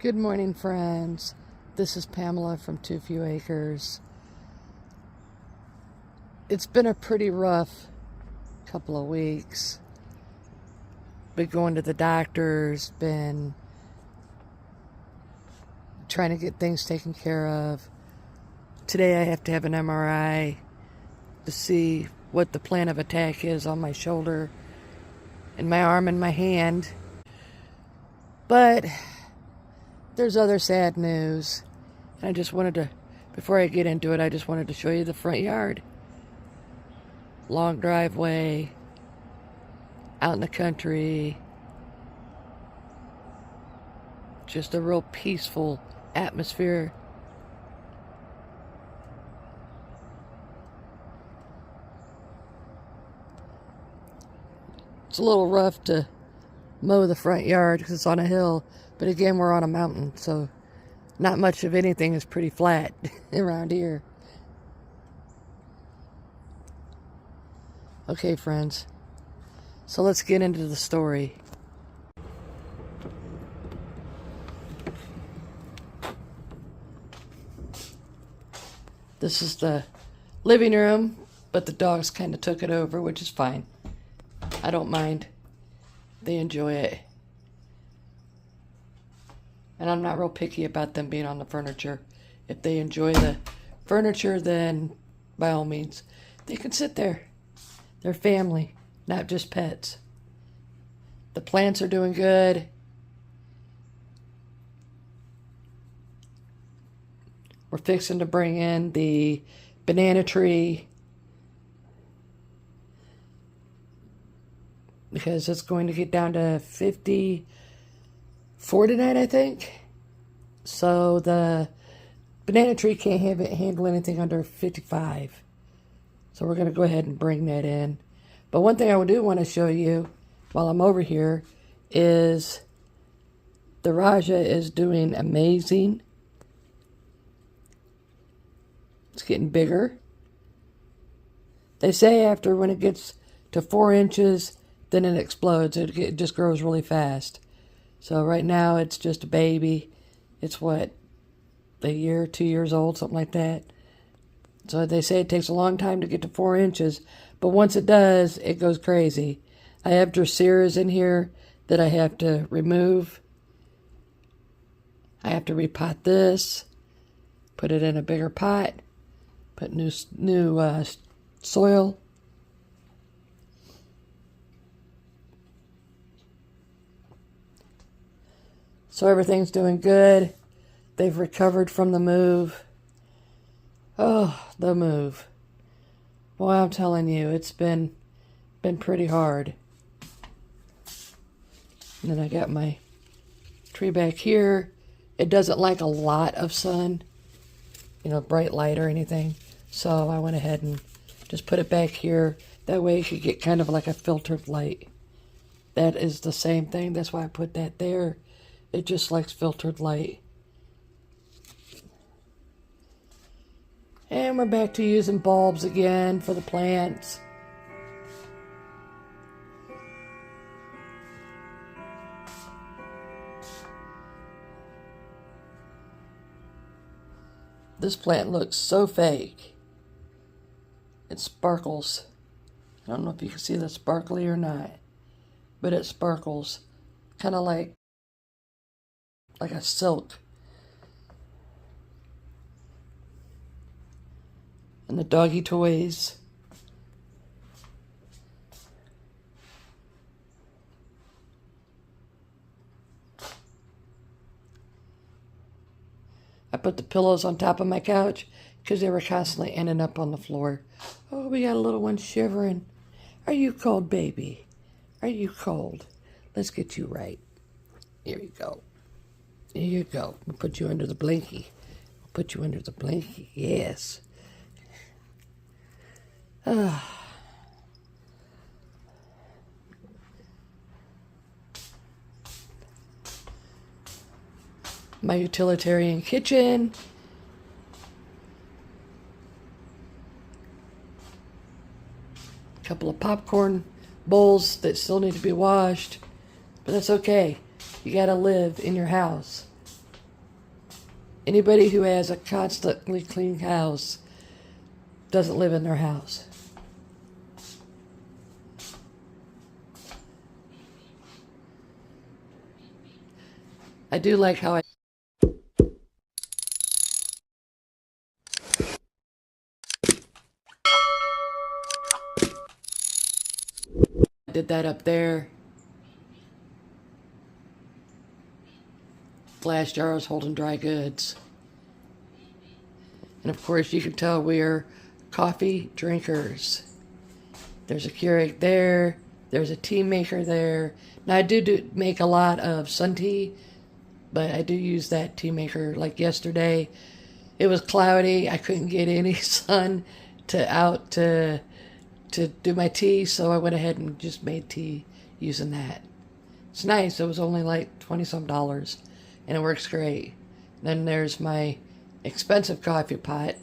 Good morning, friends. This is Pamela from Too Few Acres. It's been a pretty rough couple of weeks. Been going to the doctors, been trying to get things taken care of. Today I have to have an MRI to see what the plan of attack is on my shoulder and my arm and my hand. But there's other sad news. And I just wanted to, before I get into it, I just wanted to show you the front yard. Long driveway, out in the country. Just a real peaceful atmosphere. It's a little rough to mow the front yard because it's on a hill, but again, we're on a mountain, so not much of anything is pretty flat around here. Okay, friends, so let's get into the story. This is the living room, but the dogs kind of took it over, which is fine. I don't mind. They enjoy it. And I'm not real picky about them being on the furniture. If they enjoy the furniture, then by all means, they can sit there. They're family, not just pets. The plants are doing good. We're fixing to bring in the banana tree because it's going to get down to 54 tonight, I think. So the banana tree can't handle anything under 55. So we're going to go ahead and bring that in. But one thing I do want to show you while I'm over here is the Raja is doing amazing. It's getting bigger. They say after when it gets to 4 inches, then it explodes. It just grows really fast. So right now it's just a baby. It's what, a year, 2 years old, something like that. So they say it takes a long time to get to 4 inches, but once it does, it goes crazy. I have draceras in here that I have to remove. I have to repot this, put it in a bigger pot, put new soil. So everything's doing good. They've recovered from the move. Oh, the move. Boy, I'm telling you, it's been pretty hard. And then I got my tree back here. It doesn't like a lot of sun, bright light or anything. So I went ahead and just put it back here. That way it could get kind of like a filtered light. That is the same thing. That's why I put that there. It just likes filtered light. And we're back to using bulbs again for the plants. This plant looks so fake. It sparkles. I don't know if you can see the sparkly or not, but it sparkles. Kind of like a silk. And the doggy toys. I put the pillows on top of my couch because they were constantly ending up on the floor. Oh, we got a little one shivering. Are you cold, baby? Are you cold? Let's get you right. Here you go. Here you go. We'll put you under the blankie. We'll put you under the blankie. Yes. My utilitarian kitchen. A couple of popcorn bowls that still need to be washed. But that's okay. You gotta live in your house. Anybody who has a constantly clean house doesn't live in their house. I do like how I did that up there. Glass jars holding dry goods. And of course you can tell we are coffee drinkers. There's a Keurig there. There's a tea maker there. Now I do make a lot of sun tea, but I do use that tea maker. Like yesterday, it was cloudy. I couldn't get any sun to do my tea, so I went ahead and just made tea using that. It's nice. It was only like $20-some, and it works great. Then there's my expensive coffee pot.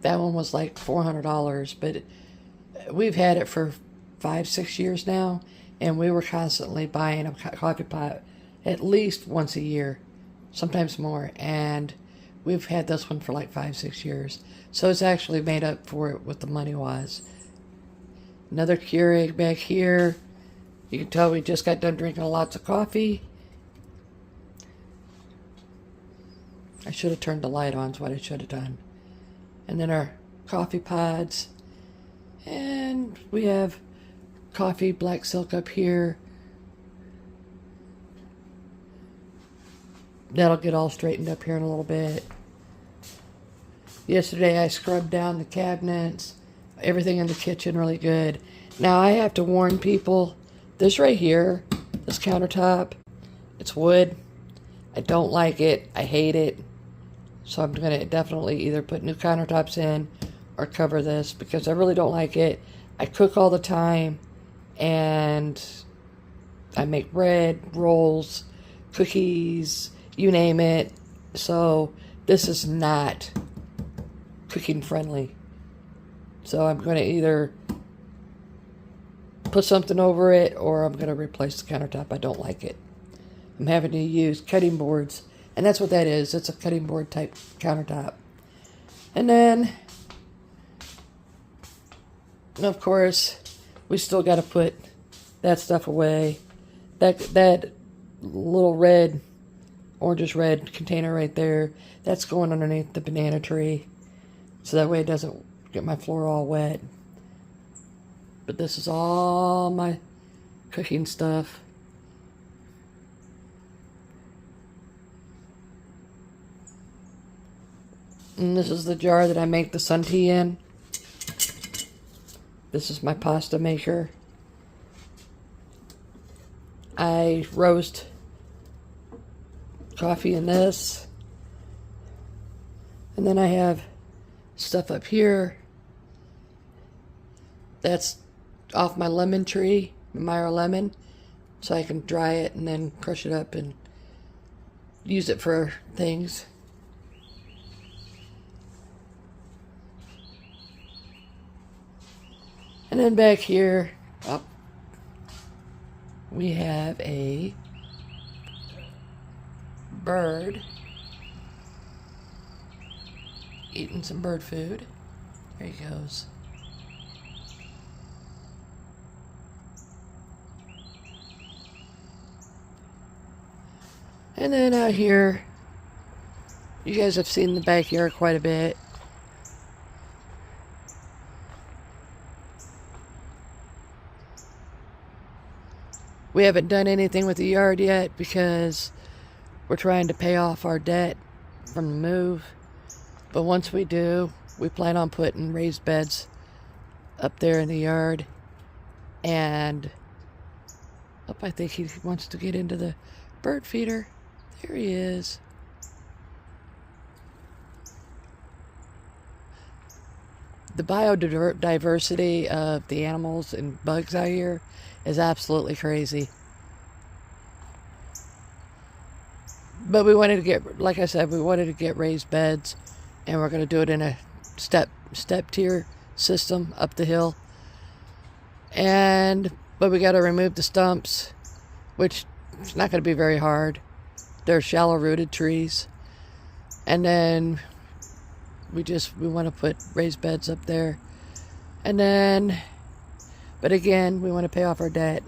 That one was like $400, but we've had it for 5-6 years now, and we were constantly buying a coffee pot at least once a year, sometimes more, and we've had this one for like 5-6 years. So it's actually made up for it what the money was. Another Keurig back here. You can tell we just got done drinking lots of coffee. I should have turned the light on, is what I should have done. And then our coffee pods. And we have coffee black silk up here. That'll get all straightened up here in a little bit. Yesterday I scrubbed down the cabinets. Everything in the kitchen really good. Now I have to warn people, this right here, this countertop, it's wood. I don't like it. I hate it. So I'm going to definitely either put new countertops in or cover this because I really don't like it. I cook all the time and I make bread, rolls, cookies, you name it. So this is not cooking friendly. So I'm going to either put something over it or I'm going to replace the countertop. I don't like it. I'm having to use cutting boards, and that's what that is. It's a cutting board type countertop. And then, of course, we still got to put that stuff away. That little red, orangish red container right there, that's going underneath the banana tree. So that way it doesn't get my floor all wet. But this is all my cooking stuff. And this is the jar that I make the sun tea in. This is my pasta maker. I roast coffee in this. And then I have stuff up here. That's off my lemon tree, my Meyer lemon, so I can dry it and then crush it up and use it for things. And then back here, we have a bird eating some bird food. There he goes. And then out here, you guys have seen the backyard quite a bit. We haven't done anything with the yard yet because we're trying to pay off our debt from the move. But once we do, we plan on putting raised beds up there in the yard. And I think he wants to get into the bird feeder. There he is. The biodiversity of the animals and bugs out here is absolutely crazy. But we wanted to get, like I said, we wanted to get raised beds, and we're going to do it in a step tier system up the hill. But we got to remove the stumps, which is not going to be very hard. They're shallow rooted trees. And then we want to put raised beds up there. And then, but again, we want to pay off our debt.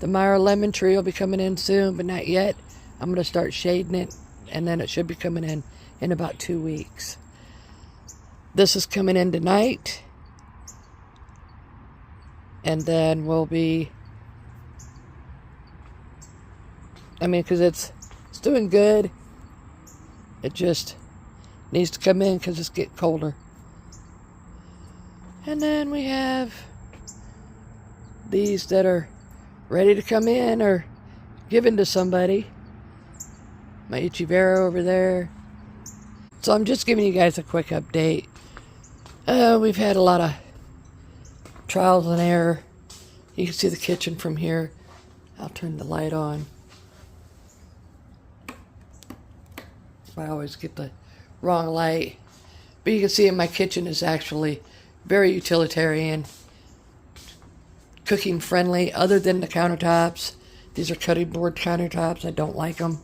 The Meyer lemon tree will be coming in soon, but not yet. I'm going to start shading it, and then it should be coming in about 2 weeks. This is coming in tonight. And then we'll be, because it's doing good. It just needs to come in because it's getting colder. And then we have these that are ready to come in or given to somebody. My Ichivera over there. So I'm just giving you guys a quick update. We've had a lot of trials and error. You can see the kitchen from here. I'll turn the light on. I always get the wrong light. But you can see my kitchen is actually very utilitarian, cooking friendly, other than the countertops. These are cutting board countertops. I don't like them.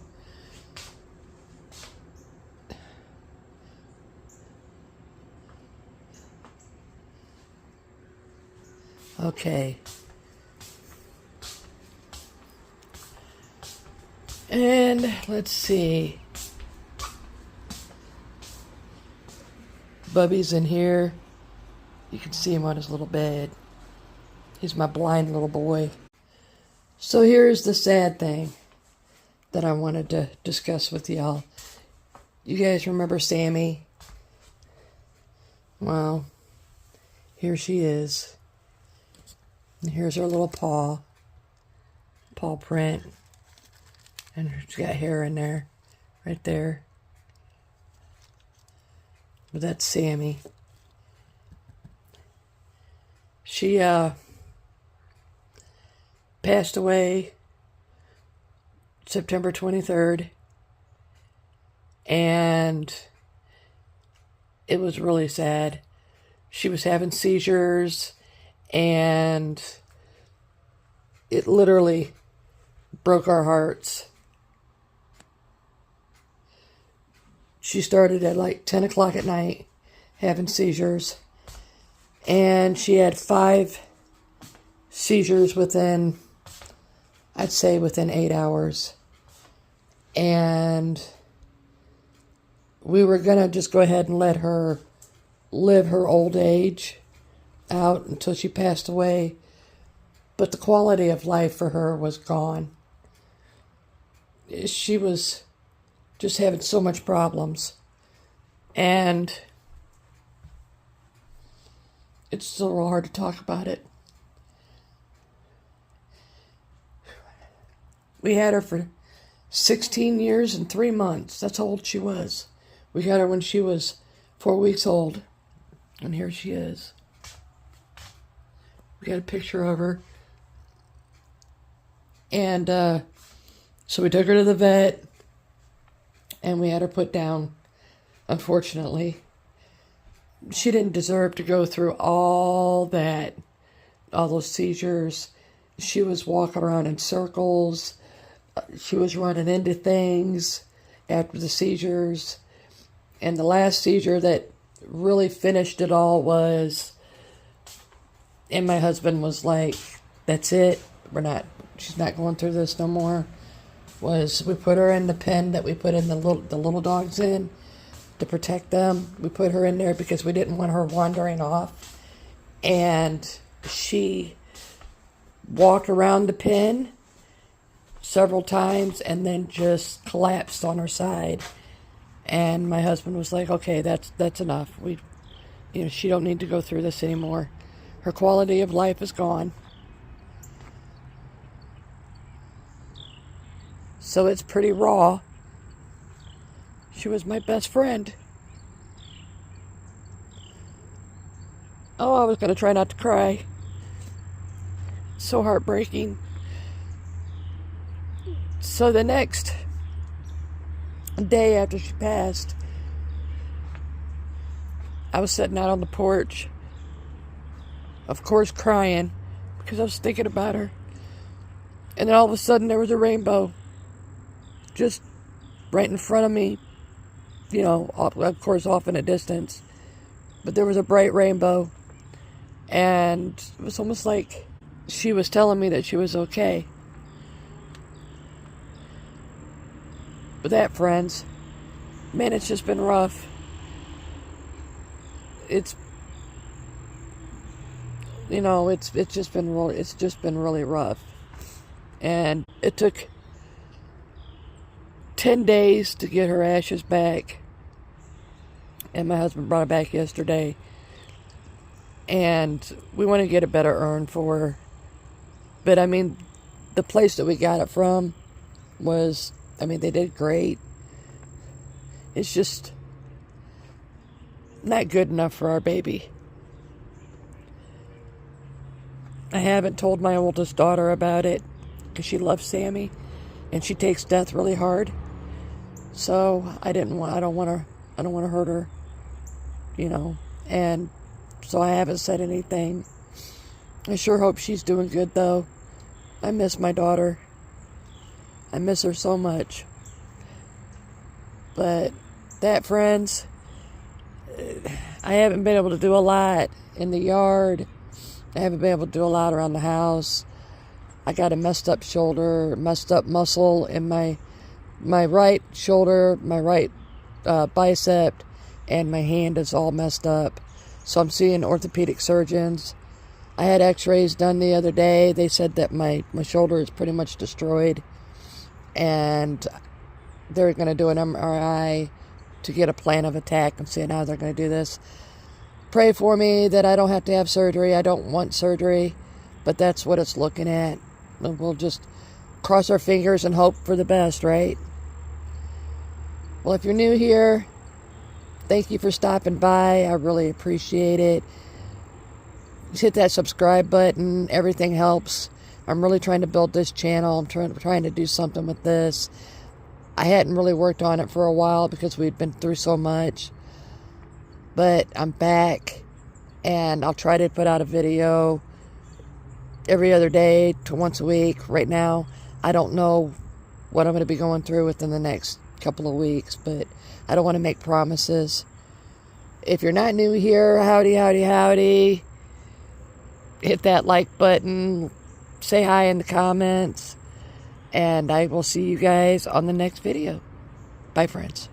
Okay. And let's see. Bubby's in here. You can see him on his little bed. He's my blind little boy. So here's the sad thing that I wanted to discuss with y'all. You guys remember Sammy? Well, here she is. And here's her little paw print. And she's got hair in there, right there. But that's Sammy. She passed away September 23rd. And it was really sad. She was having seizures, and it literally broke our hearts. She started at like 10 o'clock at night having seizures, and she had 5 seizures within 8 hours. And we were going to just go ahead and let her live her old age out until she passed away. But the quality of life for her was gone. She was just having so much problems. And it's still real hard to talk about it. We had her for 16 years and 3 months. That's how old she was. We got her when she was 4 weeks old. And here she is. We got a picture of her. And so we took her to the vet. And we had her put down, unfortunately. She didn't deserve to go through all that, all those seizures. She was walking around in circles. She was running into things after the seizures. And the last seizure that really finished it all was, and my husband was like, that's it. She's not going through this no more. Was we put her in the pen that we put in the little dogs in to protect them. We put her in there because we didn't want her wandering off. And she walked around the pen several times and then just collapsed on her side. And my husband was like, okay, that's enough. She don't need to go through this anymore. Her quality of life is gone. So it's pretty raw. She was my best friend. Oh, I was going to try not to cry. So heartbreaking. So the next day after she passed, I was sitting out on the porch, of course crying, because I was thinking about her. And then all of a sudden there was a rainbow just right in front of me. of course off in a distance. But there was a bright rainbow, and it was almost like she was telling me that she was okay. But that, friends, man, it's just been rough. It's just been really rough. And it took 10 days to get her ashes back. And my husband brought it back yesterday. And we want to get a better urn for her. But I mean, the place that we got it from was, they did great. It's just not good enough for our baby. I haven't told my oldest daughter about it because she loves Sammy and she takes death really hard. So I don't want to hurt her, and so I haven't said anything. I sure hope she's doing good though. I miss my daughter. I miss her so much. But that, friends, I haven't been able to do a lot in the yard. I haven't been able to do a lot around the house. I got a messed up shoulder, messed up muscle in my right shoulder, my right bicep, and my hand is all messed up. So I'm seeing orthopedic surgeons. I had x-rays done the other day. They said that my shoulder is pretty much destroyed. And they're going to do an MRI to get a plan of attack and see how they're going to do this. Pray for me that I don't have to have surgery. I don't want surgery, but that's what it's looking at. We'll just cross our fingers and hope for the best, right? Well, if you're new here, thank you for stopping by. I really appreciate it. Just hit that subscribe button. Everything helps. I'm really trying to build this channel. I'm trying to do something with this. I hadn't really worked on it for a while because we'd been through so much. But I'm back, and I'll try to put out a video every other day to once a week. Right now, I don't know what I'm going to be going through within the next couple of weeks, but I don't want to make promises. If you're not new here, howdy, howdy, howdy. Hit that like button. Say hi in the comments. And I will see you guys on the next video. Bye, friends.